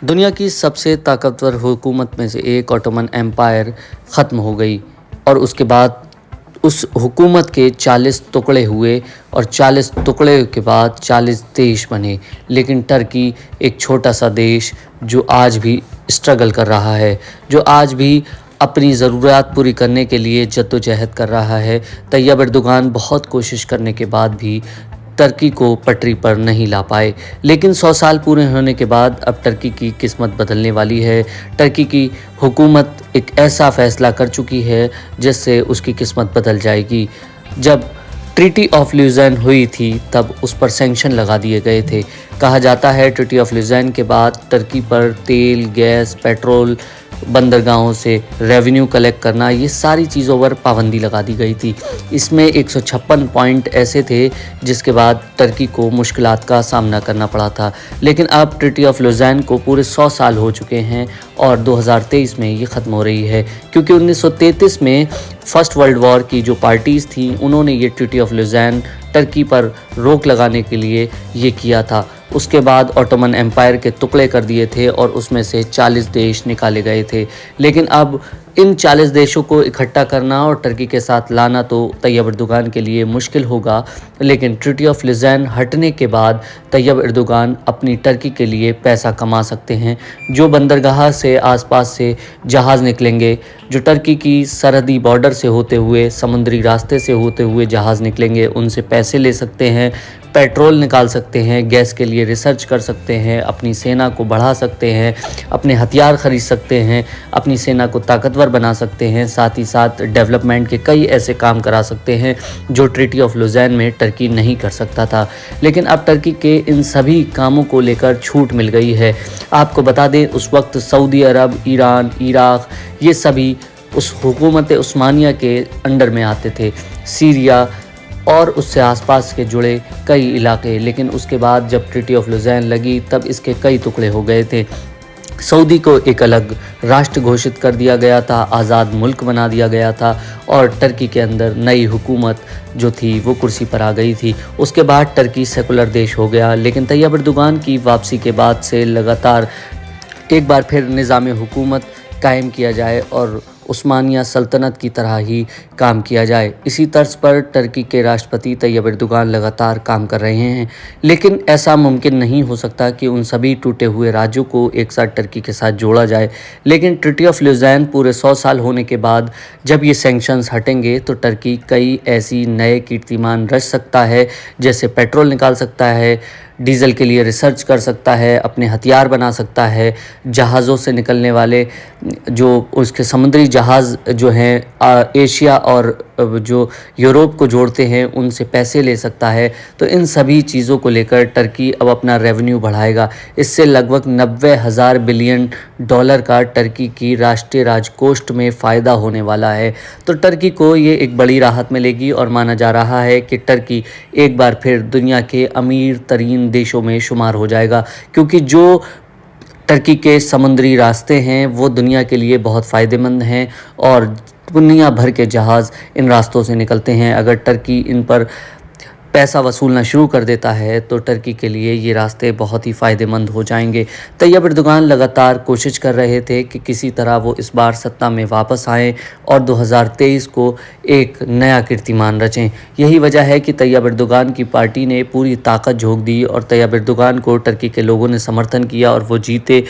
दुनिया की सबसे ताकतवर हुकूमत में से एक ऑटोमन एम्पायर ख़त्म हो गई और उसके बाद उस हुकूमत के 40 टुकड़े हुए और 40 टुकड़े के बाद 40 देश बने। लेकिन टर्की एक छोटा सा देश जो आज भी स्ट्रगल कर रहा है, जो आज भी अपनी ज़रूरत पूरी करने के लिए जद्दोजहद कर रहा है। तैयब एर्दोगान बहुत कोशिश करने के बाद भी टर्की को पटरी पर नहीं ला पाए, लेकिन 100 साल पूरे होने के बाद अब टर्की की किस्मत बदलने वाली है। टर्की की हुकूमत एक ऐसा फ़ैसला कर चुकी है जिससे उसकी किस्मत बदल जाएगी। जब ट्रीटी ऑफ ल्यूज़र्न हुई थी तब उस पर सैंक्शन लगा दिए गए थे। कहा जाता है ट्रीटी ऑफ ल्यूज़र्न के बाद टर्की पर तेल, गैस, पेट्रोल, बंदरगाहों से रेवेन्यू कलेक्ट करना, ये सारी चीज़ों पर पाबंदी लगा दी गई थी। इसमें 156 पॉइंट ऐसे थे जिसके बाद टर्की को मुश्किलात का सामना करना पड़ा था। लेकिन अब ट्रीटी ऑफ ल्यूज़र्न को पूरे 100 साल हो चुके हैं और 2023 में ये ख़त्म हो रही है, क्योंकि 1933 में फर्स्ट वर्ल्ड वॉर की जो पार्टीज़ थी उन्होंने ये ट्रीटी ऑफ ल्यूज़र्न टर्की पर रोक लगाने के लिए ये किया था। उसके बाद ऑटोमन एम्पायर के टुकड़े कर दिए थे और उसमें से 40 देश निकाले गए थे। लेकिन अब इन 40 देशों को इकट्ठा करना और टर्की के साथ लाना तो तैयब एर्दोगान के लिए मुश्किल होगा। लेकिन ट्रीटी ऑफ ल्यूज़र्न हटने के बाद तैयब एर्दोगान अपनी टर्की के लिए पैसा कमा सकते हैं। जो बंदरगाह से आसपास से जहाज़ निकलेंगे, जो टर्की की सरहदी बॉर्डर से होते हुए, समुद्री रास्ते से होते हुए जहाज़ निकलेंगे, उनसे पैसे ले सकते हैं, पेट्रोल निकाल सकते हैं, गैस के लिए रिसर्च कर सकते हैं, अपनी सेना को बढ़ा सकते हैं, अपने हथियार ख़रीद सकते हैं, अपनी सेना को ताकतवर बना सकते हैं, साथ ही साथ डेवलपमेंट के कई ऐसे काम करा सकते हैं जो ट्रीटी ऑफ ल्यूज़र्न में टर्की नहीं कर सकता था। लेकिन अब टर्की के इन सभी कामों को लेकर छूट मिल गई है। आपको बता दें, उस वक्त सऊदी अरब, ईरान, इराक़, ये सभी उस हुकूमत उस्मानिया के अंडर में आते थे, सीरिया और उससे आसपास के जुड़े कई इलाके। लेकिन उसके बाद जब ट्रीटी ऑफ ल्यूज़र्न लगी तब इसके कई टुकड़े हो गए थे। सऊदी को एक अलग राष्ट्र घोषित कर दिया गया था, आज़ाद मुल्क बना दिया गया था और टर्की के अंदर नई हुकूमत जो थी वो कुर्सी पर आ गई थी। उसके बाद टर्की सेकुलर देश हो गया। लेकिन तैयब एर्दोगान की वापसी के बाद से लगातार एक बार फिर निज़ाम हुकूमत कायम किया जाए और उस्मानिया सल्तनत की तरह ही काम किया जाए। इसी तर्ज पर टर्की के राष्ट्रपति तैयब एर्दोगान लगातार काम कर रहे हैं। लेकिन ऐसा मुमकिन नहीं हो सकता कि उन सभी टूटे हुए राज्यों को एक साथ टर्की के साथ जोड़ा जाए। लेकिन ट्रीटी ऑफ ल्यूज़र्न पूरे 100 साल होने के बाद जब ये सैंक्शंस हटेंगे तो टर्की कई ऐसी नए कीर्तिमान रच सकता है, जैसे पेट्रोल निकाल सकता है, डीज़ल के लिए रिसर्च कर सकता है, अपने हथियार बना सकता है, जहाज़ों से निकलने वाले जो उसके समुद्री जहाज़ जो हैं एशिया और जो यूरोप को जोड़ते हैं उनसे पैसे ले सकता है। तो इन सभी चीज़ों को लेकर टर्की अब अपना रेवेन्यू बढ़ाएगा। इससे लगभग 90,000 बिलियन डॉलर का टर्की की राष्ट्रीय राजकोष में फ़ायदा होने वाला है। तो टर्की को ये एक बड़ी राहत मिलेगी और माना जा रहा है कि टर्की एक बार फिर दुनिया के अमीर तरीन देशों में शुमार हो जाएगा, क्योंकि जो टर्की के समुद्री रास्ते हैं वो दुनिया के लिए बहुत फ़ायदेमंद हैं और दुनिया भर के जहाज़ इन रास्तों से निकलते हैं। अगर टर्की इन पर पैसा वसूलना शुरू कर देता है तो टर्की के लिए ये रास्ते बहुत ही फ़ायदेमंद हो जाएंगे। तैयब एर्दोगान लगातार कोशिश कर रहे थे कि किसी तरह वो इस बार सत्ता में वापस आएँ और 2023 को एक नया कीर्तिमान रचें। यही वजह है कि तैयब एर्दोगान की पार्टी ने पूरी ताकत झोंक दी और तैयब एर्दोगान को टर्की के लोगों ने समर्थन किया और वो जीते।